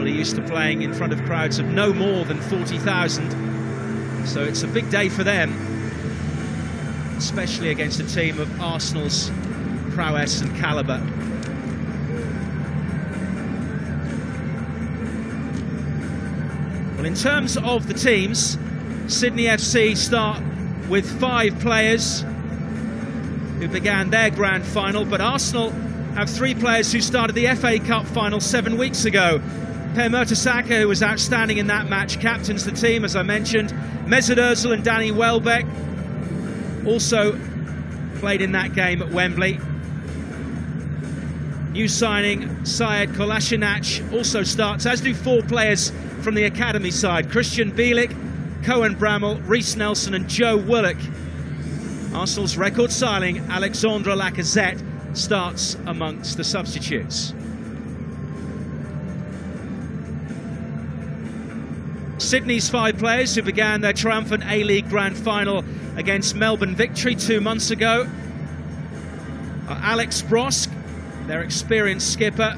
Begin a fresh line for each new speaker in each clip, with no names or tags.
are used to playing in front of crowds of no more than 40,000. So it's a big day for them, especially against a team of Arsenal's prowess and calibre. Well, in terms of the teams, Sydney FC start with 5 players who began their grand final, but Arsenal have 3 players who started the FA Cup final 7 weeks ago. Per Mertesacker, who was outstanding in that match, captains the team, as I mentioned. Mesut Ozil and Danny Welbeck also played in that game at Wembley. New signing Sead Kolasinac also starts, as do 4 players from the academy side: Christian Bielik, Cohen Bramall, Reece Nelson and Joe Willock. Arsenal's record signing Alexandre Lacazette starts amongst the substitutes. Sydney's 5 players who began their triumphant A-League Grand Final against Melbourne Victory 2 months ago are Alex Brosk, their experienced skipper,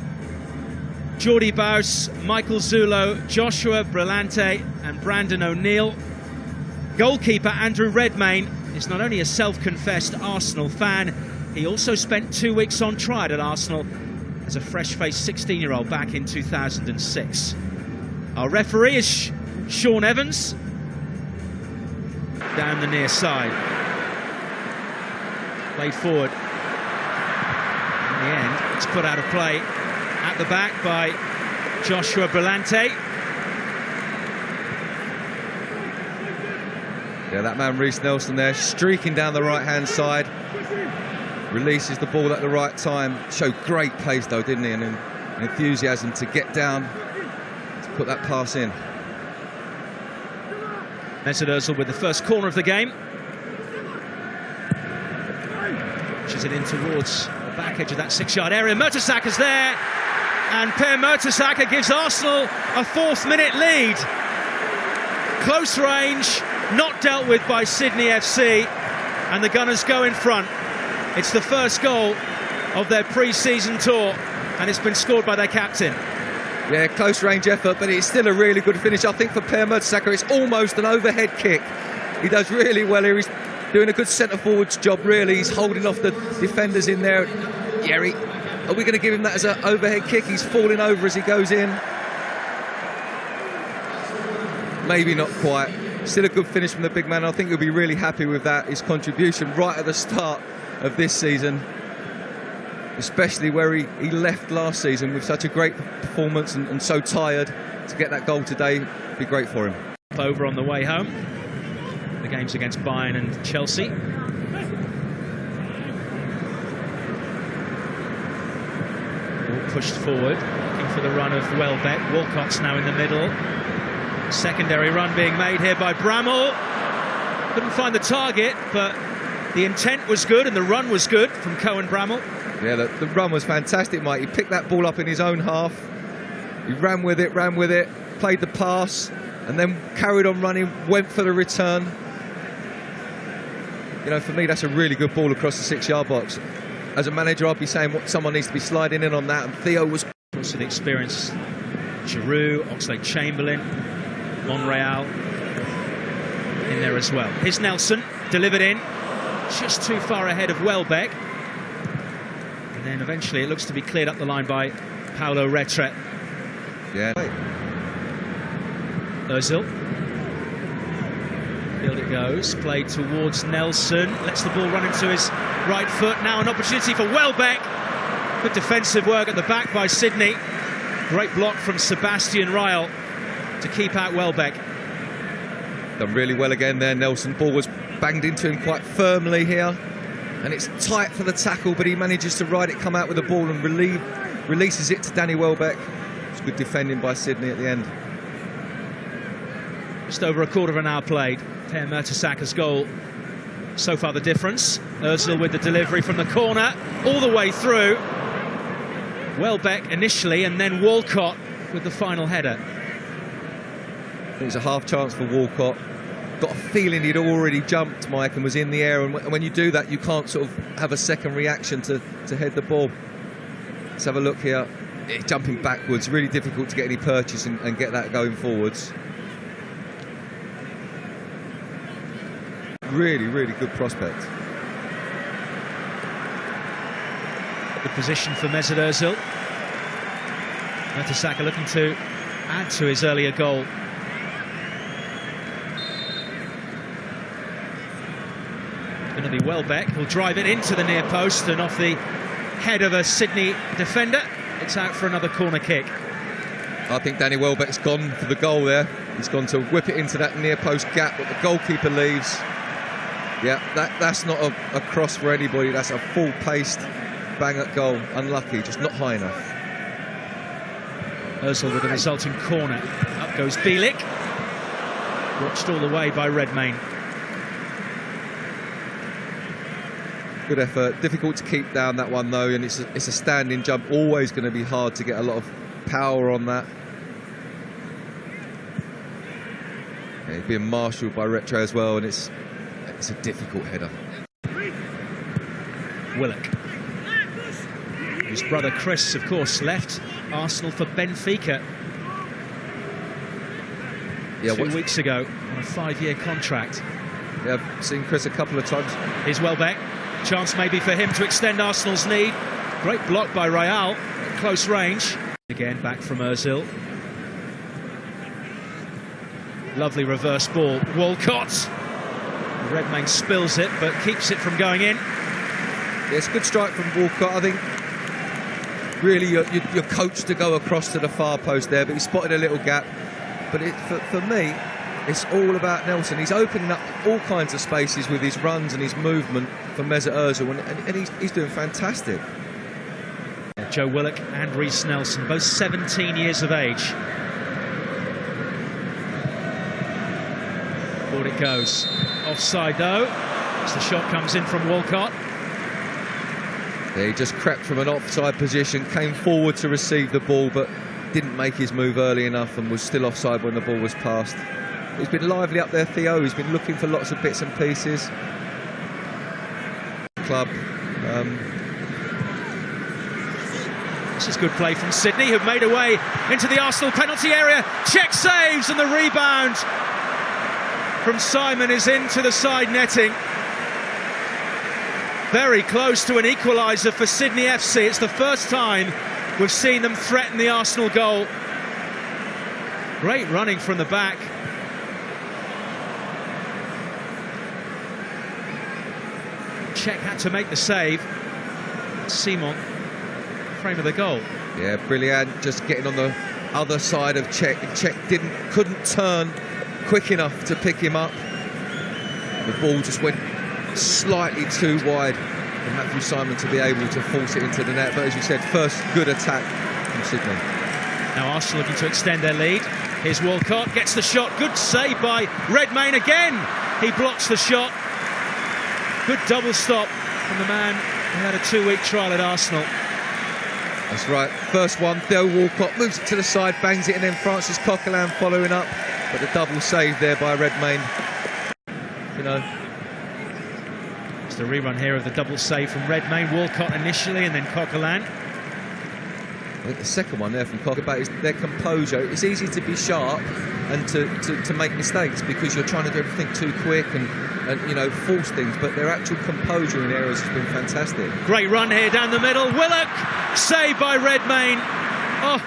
Jordi Baus, Michael Zulo, Joshua Brillante and Brandon O'Neill. Goalkeeper Andrew Redmayne is not only a self-confessed Arsenal fan, he also spent 2 weeks on trial at Arsenal as a fresh-faced 16-year-old back in 2006. Our referee is Sean Evans, down the near side. Played forward. In the end, it's put out of play at the back by Joshua Brillante.
Yeah, that man Reece Nelson there, streaking down the right-hand side. Releases the ball at the right time. Showed great pace though, didn't he? And an enthusiasm to get down, to put that pass in.
Mesut Ozil with the first corner of the game. Pushes it in towards the back edge of that 6-yard area. Mertesacker's there, and Per Mertesacker gives Arsenal a 4th-minute lead. Close range, not dealt with by Sydney FC, and the Gunners go in front. It's the first goal of their pre-season tour, and it's been scored by their captain.
Yeah, close range effort, but it's still a really good finish. I think for Per Mertesacker, it's almost an overhead kick. He does really well here. He's doing a good centre-forwards job, really. He's holding off the defenders in there. Yerry, are we going to give him that as an overhead kick? He's falling over as he goes in. Maybe not quite. Still a good finish from the big man. I think he'll be really happy with that. His contribution right at the start of this season, especially where he left last season with such a great performance and so tired. To get that goal today would be great for him.
Over on the way home. The game's against Bayern and Chelsea. All pushed forward, looking for the run of Welbeck. Walcott's now in the middle. Secondary run being made here by Bramall. Couldn't find the target, but the intent was good and the run was good from Cohen Bramall.
Yeah, the run was fantastic, Mike. He picked that ball up in his own half. He ran with it, played the pass, and then carried on running, went for the return. You know, for me, that's a really good ball across the 6-yard box. As a manager, I'd be saying someone needs to be sliding in on that, and Theo was...
Also the experience, Giroud, Oxlade-Chamberlain, Monreal in there as well. Here's Nelson, delivered in, just too far ahead of Welbeck. And then eventually it looks to be cleared up the line by Paulo Retret.
Yeah.
Ozil. Field it goes, played towards Nelson, lets the ball run into his right foot. Now an opportunity for Welbeck. Good defensive work at the back by Sydney. Great block from Sebastian Ryle to keep out Welbeck.
Done really well again there, Nelson. Ball was banged into him quite firmly here. And it's tight for the tackle, but he manages to ride it, come out with the ball and releases it to Danny Welbeck. It's good defending by Sydney at the end.
Just over a quarter of an hour played. Per Mertesacker's goal, so far the difference. Ozil with the delivery from the corner, all the way through. Welbeck initially, and then Walcott with the final header.
It was a half chance for Walcott. Got a feeling he'd already jumped, Mike, and was in the air. And when you do that, you can't sort of have a second reaction to head the ball. Let's have a look here. jumping backwards, really difficult to get any purchase and get that going forwards. Really, really good prospect.
Good position for Mesut Ozil. Mertesacker looking to add to his earlier goal. Going to be Welbeck, will drive it into the near post and off the head of a Sydney defender. It's out for another corner kick.
I think Danny Welbeck's gone for the goal there. He's gone to whip it into that near post gap that the goalkeeper leaves. Yeah, that's not a cross for anybody. That's a full-paced bang-up goal. Unlucky, just not high enough.
Ozil with the resulting corner. Up goes Bielik. Watched all the way by Redmayne.
Good effort. Difficult to keep down that one though, and it's a standing jump. Always going to be hard to get a lot of power on that. Yeah, he's being marshalled by Retro as well, and it's a difficult header.
Willock. His brother Chris, of course, left Arsenal for Benfica. Yeah, 2 weeks ago on a 5-year contract.
Yeah, I've seen Chris a couple of times.
Here's Welbeck. Chance maybe for him to extend Arsenal's lead. Great block by Real at close range. Again, back from Ozil. Lovely reverse ball. Walcott. Redmayne spills it, but keeps it from going in.
Yeah, it's a good strike from Walcott. I think really you're coached to go across to the far post there, but he spotted a little gap. But for me, it's all about Nelson. He's opening up all kinds of spaces with his runs and his movement for Mesut Ozil, and he's doing fantastic.
Joe Willock and Reece Nelson, both 17 years of age. Forward it goes. Offside though, as the shot comes in from Walcott.
Yeah, he just crept from an offside position, came forward to receive the ball, but didn't make his move early enough and was still offside when the ball was passed. He's been lively up there, Theo. He's been looking for lots of bits and pieces. Club.
This is good play from Sydney, who've made a way into the Arsenal penalty area. Check saves, and the rebound from Simon is into the side netting. Very close to an equaliser for Sydney FC. It's the first time we've seen them threaten the Arsenal goal. Great running from the back. Czech had to make the save. Simon, frame of the goal.
Yeah, brilliant. Just getting on the other side of Czech. Czech couldn't turn quick enough to pick him up. The ball just went slightly too wide for Matthew Simon to be able to force it into the net. But as you said, first good attack from Sydney.
Now Arsenal looking to extend their lead. Here's Walcott, gets the shot. Good save by Redmayne again. He blocks the shot. Good double stop from the man who had a 2-week trial at Arsenal.
That's right. First one, Theo Walcott moves it to the side, bangs it, and then Francis Coquelin following up. But the double save there by Redmayne. You know.
It's the rerun here of the double save from Redmayne. Walcott initially, and then Coquelin.
I think the second one there from Coquelin is their composure. It's easy to be sharp and to make mistakes because you're trying to do everything too quick and you know, force things, but their actual composure in areas has been fantastic.
Great run here down the middle. Willock, saved by Redmayne. Oh,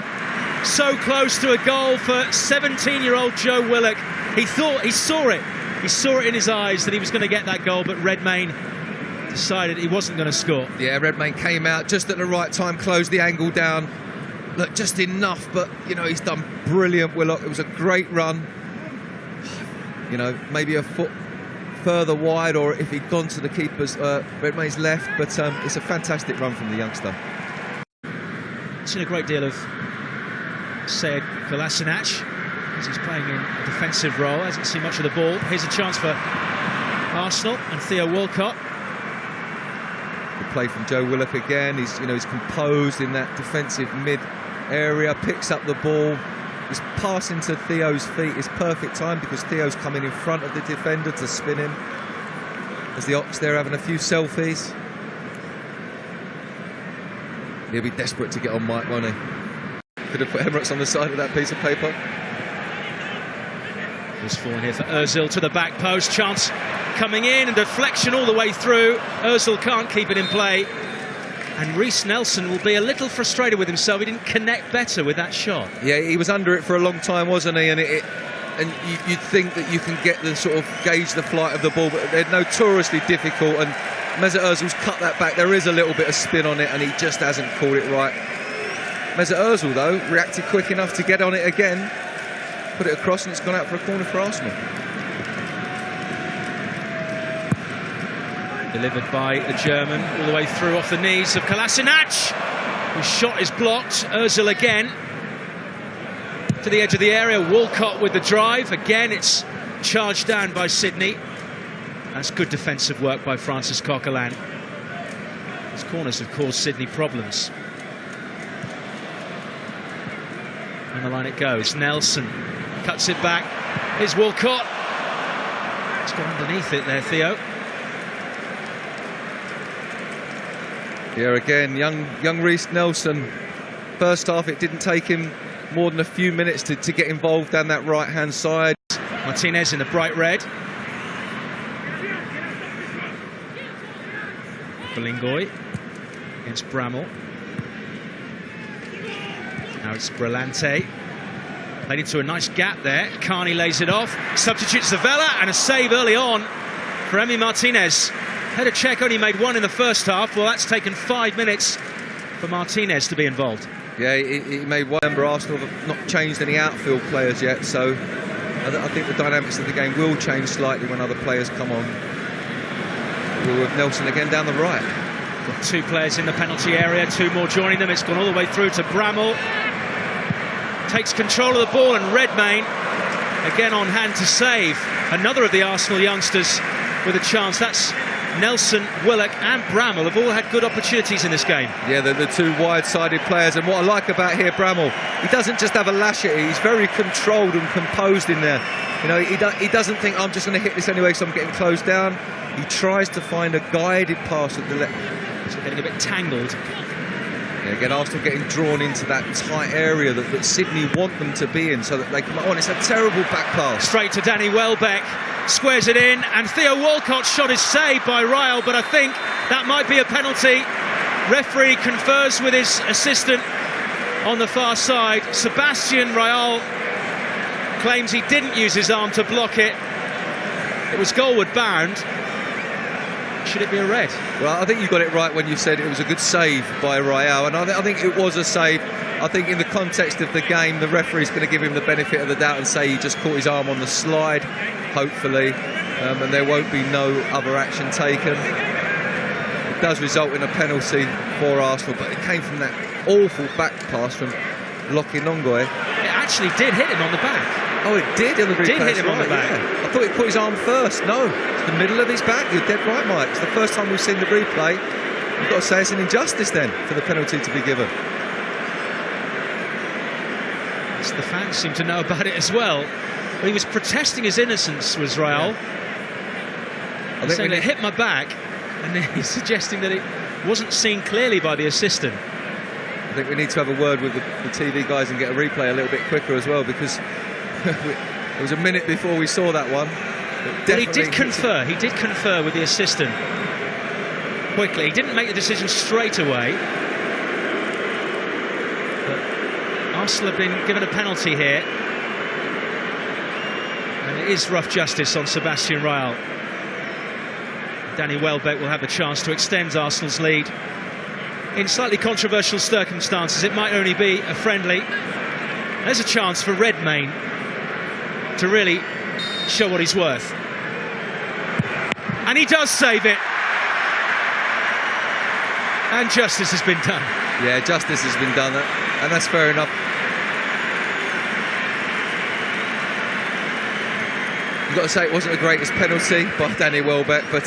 so close to a goal for 17-year-old Joe Willock. He saw it. He saw it in his eyes that he was going to get that goal, but Redmayne decided he wasn't going to score. Yeah,
Redmayne came out just at the right time, closed the angle down. Look, just enough, but, you know, he's done brilliant, Willock. It was a great run. You know, maybe a foot further wide, or if he'd gone to the keeper's, Redmayne's left, but it's a fantastic run from the youngster.
Seen a great deal of Sead Kolasinac, because he's playing in a defensive role, hasn't seen much of the ball. Here's a chance for Arsenal and Theo Walcott.
The play from Joe Willock again. He's composed in that defensive mid area, picks up the ball. His pass into Theo's feet is perfect time because Theo's coming in front of the defender to spin him. As the Ox there having a few selfies. He'll be desperate to get on Mike, won't he? Could have put Emirates on the side of that piece of paper.
This falling here for Ozil to the back post. Chance coming in and deflection all the way through. Ozil can't keep it in play. And Reiss Nelson will be a little frustrated with himself. He didn't connect better with that shot.
Yeah, he was under it for a long time, wasn't he? And you'd think that you can get the sort of gauge the flight of the ball, but they're notoriously difficult. And Mesut Ozil's cut that back. There is a little bit of spin on it, and he just hasn't caught it right. Mesut Ozil, though, reacted quick enough to get on it again, put it across, and it's gone out for a corner for Arsenal.
Delivered by the German all the way through off the knees of Kolasinac. His shot is blocked. Ozil again to the edge of the area. Walcott with the drive. Again, it's charged down by Sydney. That's good defensive work by Francis Coquelin. His corners have caused Sydney problems. On the line it goes. Nelson cuts it back. Here's Walcott. It's gone underneath it there, Theo.
Yeah, again, young Reiss Nelson. First half, it didn't take him more than a few minutes to get involved down that right-hand side.
Martinez in the bright red. Belingoy against Bramall. Now it's Brillante. Played into a nice gap there. Carney lays it off. Substitutes Zavella, and a save early on for Emi Martinez. Header check only made one in the first half. Well, that's taken 5 minutes for Martinez to be involved.
Yeah, he made one. Remember, Arsenal have not changed any outfield players yet, so I think the dynamics of the game will change slightly when other players come on. We're with Nelson again down the right.
Got 2 players in the penalty area, 2 more joining them. It's gone all the way through to Bramall. Takes control of the ball, and Redmayne again on hand to save. Another of the Arsenal youngsters with a chance. That's Nelson, Willock and Bramall have all had good opportunities in this game.
Yeah, they're the 2 wide-sided players, and what I like about here, Bramall, he doesn't just have a lash at it, he's very controlled and composed in there. You know, he doesn't think, I'm just going to hit this anyway, so I'm getting closed down. He tries to find a guided pass at the left.
So getting a bit tangled.
Yeah, again, Arsenal getting drawn into that tight area that Sydney want them to be in, so that they come on. It's a terrible back pass.
Straight to Danny Welbeck. Squares it in, and Theo Walcott's shot is saved by Ryle, but I think that might be a penalty. Referee confers with his assistant on the far side. Sebastian Ryle claims he didn't use his arm to block it. It was goalward bound. Should it be a red?
Well, I think you got it right when you said it was a good save by Ryle, and I think it was a save. I think in the context of the game, the referee's going to give him the benefit of the doubt and say he just caught his arm on the slide, hopefully, and there won't be no other action taken. It does result in a penalty for Arsenal, but it came from that awful back pass from Lockie Nongoy.
It actually did hit him on the back.
Oh, it did in the replay.
It did hit him on the back.
Yeah. I thought it caught his arm first. No, it's the middle of his back. You're dead right, Mike. It's the first time we've seen the replay. You've got to say it's an injustice then for the penalty to be given.
The fans seem to know about it as well. Well, he was protesting his innocence, was Ryle.
Yeah.
Saying it hit my back, and then he's suggesting that it wasn't seen clearly by the assistant.
I think we need to have a word with the TV guys and get a replay a little bit quicker as well, because it was a minute before we saw that one.
But he did confer. He did confer with the assistant quickly. He didn't make the decision straight away. Arsenal have been given a penalty here, and it is rough justice on Sebastian Ryle. Danny Welbeck will have a chance to extend Arsenal's lead in slightly controversial circumstances. It might only be a friendly. There's a chance for Redmayne to really show what he's worth, and he does save it, and justice has been done.
Yeah, justice has been done, and that's fair enough. You've got to say it wasn't the greatest penalty by Danny Welbeck, but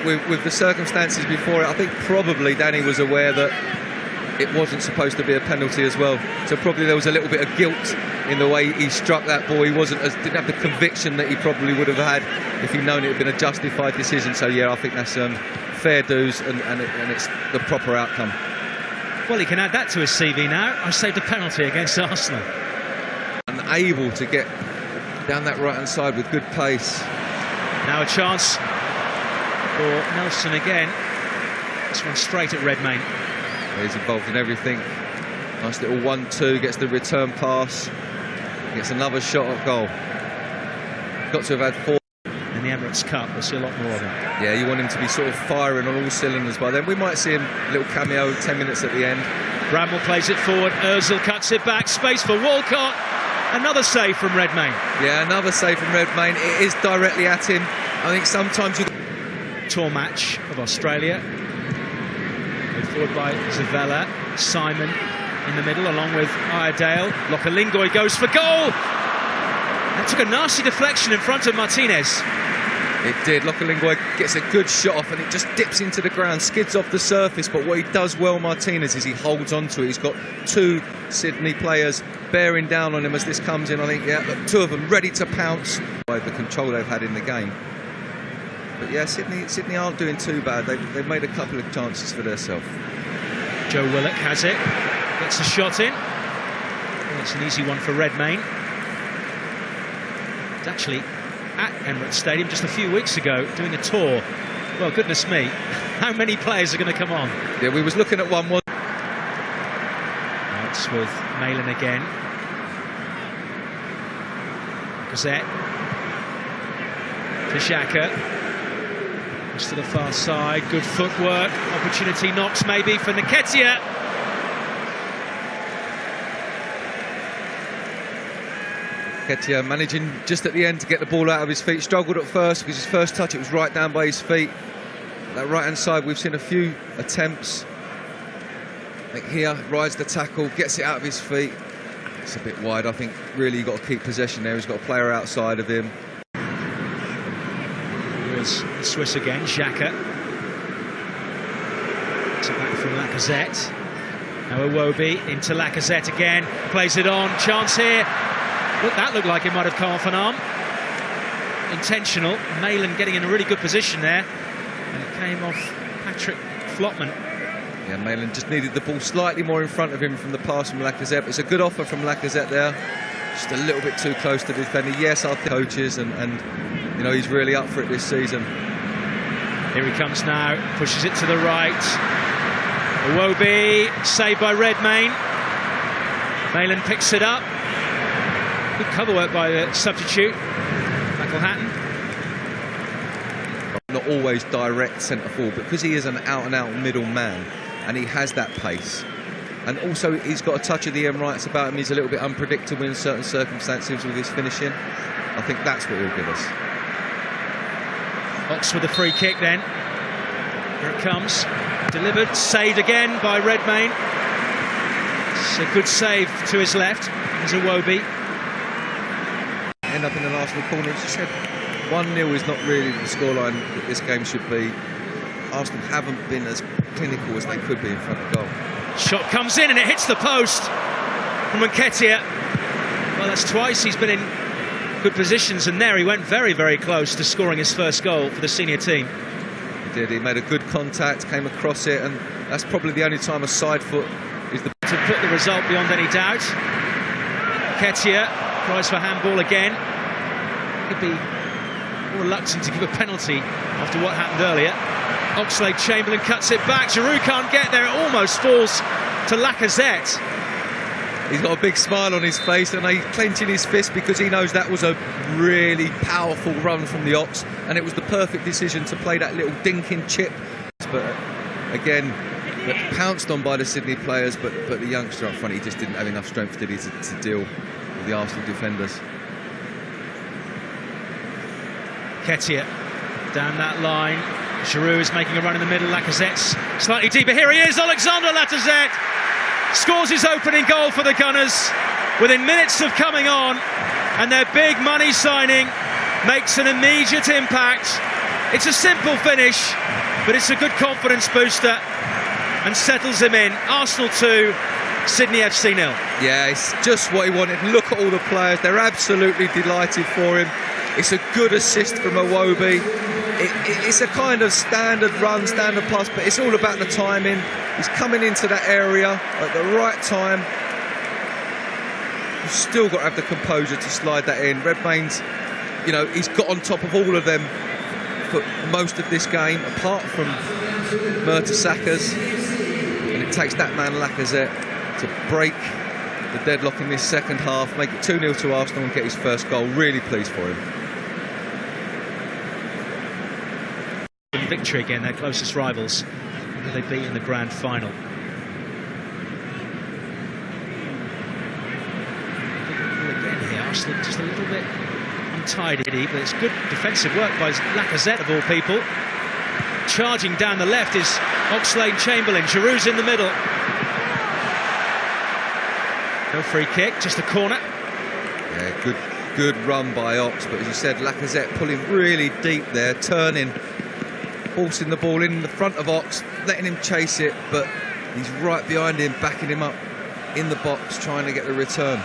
with the circumstances before it, I think probably Danny was aware that it wasn't supposed to be a penalty as well. So probably there was a little bit of guilt in the way he struck that ball. He didn't have the conviction that he probably would have had if he'd known it had been a justified decision. So yeah, I think that's fair dues, and it's the proper outcome.
Well, he can add that to his CV now. I saved a penalty against Arsenal.
And able to get down that right-hand side with good pace.
Now a chance for Nelson again. This one straight at Redmayne.
He's involved in everything. Nice little 1-2, gets the return pass. Gets another shot at goal. Got to have had 4.
In the Emirates Cup, we'll see a lot more of him.
Yeah, you want him to be sort of firing on all cylinders by then. We might see him, a little cameo, 10 minutes at the end.
Bramwell plays it forward, Ozil cuts it back, space for Walcott. Another save from Redmayne.
Yeah, another save from Redmayne. It is directly at him. I think sometimes you...
Tour match of Australia. Moved forward by Zavella. Simon in the middle along with Iredale. Lokalingoi goes for goal. That took a nasty deflection in front of Martinez.
It did. Lokalingoi gets a good shot off and it just dips into the ground, skids off the surface. But what he does well, Martinez, is he holds on to it. He's got 2 Sydney players bearing down on him as this comes in. I think, yeah, look, 2 of them ready to pounce by the control they've had in the game. But yeah, Sydney aren't doing too bad. They've made a couple of chances for themselves.
Joe Willock has it, gets a shot in. Well, it's an easy one for Redmayne. It's actually at Emirates Stadium just a few weeks ago doing a tour. Well, goodness me, how many players are going to come on?
Yeah, we was looking at 1-1.
It's with Malin again. Gazette. To Xhaka. To the far side, good footwork. Opportunity knocks maybe for Nketiah.
Nketiah managing just at the end to get the ball out of his feet. Struggled at first because his first touch it was right down by his feet. That right hand side we've seen a few attempts. I think here rides the tackle, gets it out of his feet. It's a bit wide. I think really you've got to keep possession there. He's got a player outside of him.
Here's the Swiss again, Xhaka. To back from Lacazette. Now Iwobi into Lacazette again. Plays it on. Chance here. Look, that looked like it might have come off an arm. Intentional. Malin getting in a really good position there. And it came off Patrick Flotman.
Yeah, Malin just needed the ball slightly more in front of him from the pass from Lacazette. It's a good offer from Lacazette there. Just a little bit too close to the defender. Yes, our coaches and you know, he's really up for it this season.
Here he comes now, pushes it to the right. Iwobi, saved by Redmayne. Malin picks it up. Good cover work by the substitute, McElhatton.
Not always direct centre forward, because he is an out-and-out middle man, and he has that pace. And also, he's got a touch of the end rights about him. He's a little bit unpredictable in certain circumstances with his finishing. I think that's what he'll give us.
Ox with a free kick then. Here it comes. Delivered, saved again by Redmayne. It's a good save to his left. There's Iwobi.
End up in the Arsenal corner. As you said, 1-0 is not really the scoreline that this game should be. Arsenal haven't been as clinical as they could be in front of goal.
Shot comes in and it hits the post from Nketiah. Well, that's twice he's been in good positions, and there he went very, very close to scoring his first goal for the senior team.
He did. He made a good contact, came across it, and that's probably the only time a side foot is the...
To put the result beyond any doubt. Nketiah cries for handball again. Could be reluctant to give a penalty after what happened earlier. Oxlade-Chamberlain cuts it back. Giroud can't get there. It almost falls to Lacazette.
He's got a big smile on his face and he's clenching his fist because he knows that was a really powerful run from the Ox, and it was the perfect decision to play that little dinking chip. But again, pounced on by the Sydney players, but the youngster up front, he just didn't have enough strength, did he, to deal with the Arsenal defenders.
Nketiah down that line. Giroud is making a run in the middle. Lacazette's slightly deeper. Here he is, Alexander Lacazette scores his opening goal for the Gunners within minutes of coming on, and their big money signing makes an immediate impact. It's a simple finish, but it's a good confidence booster and settles him in. Arsenal 2, Sydney FC 0.
Yeah, it's just what he wanted. Look at all the players, they're absolutely delighted for him. It's a good assist from Iwobi. It's a kind of standard run, standard pass, but it's all about the timing. He's coming into that area at the right time. You've still got to have the composure to slide that in. Redmayne's, you know, he's got on top of all of them for most of this game, apart from Mertesackers. And it takes that man Lacazette to break the deadlock in this second half, make it 2-0 to Arsenal and get his first goal. Really pleased for him.
Victory again, their closest rivals, who they beat in the grand final. Again here, Arsenal just a little bit untidy, but it's good defensive work by Lacazette of all people. Charging down the left is Oxlade-Chamberlain. Giroud's in the middle. No free kick, just a corner.
Yeah, good run by Ox, but as you said, Lacazette pulling really deep there, turning, forcing the ball in the front of Ox, letting him chase it, but he's right behind him, backing him up in the box, trying to get the return.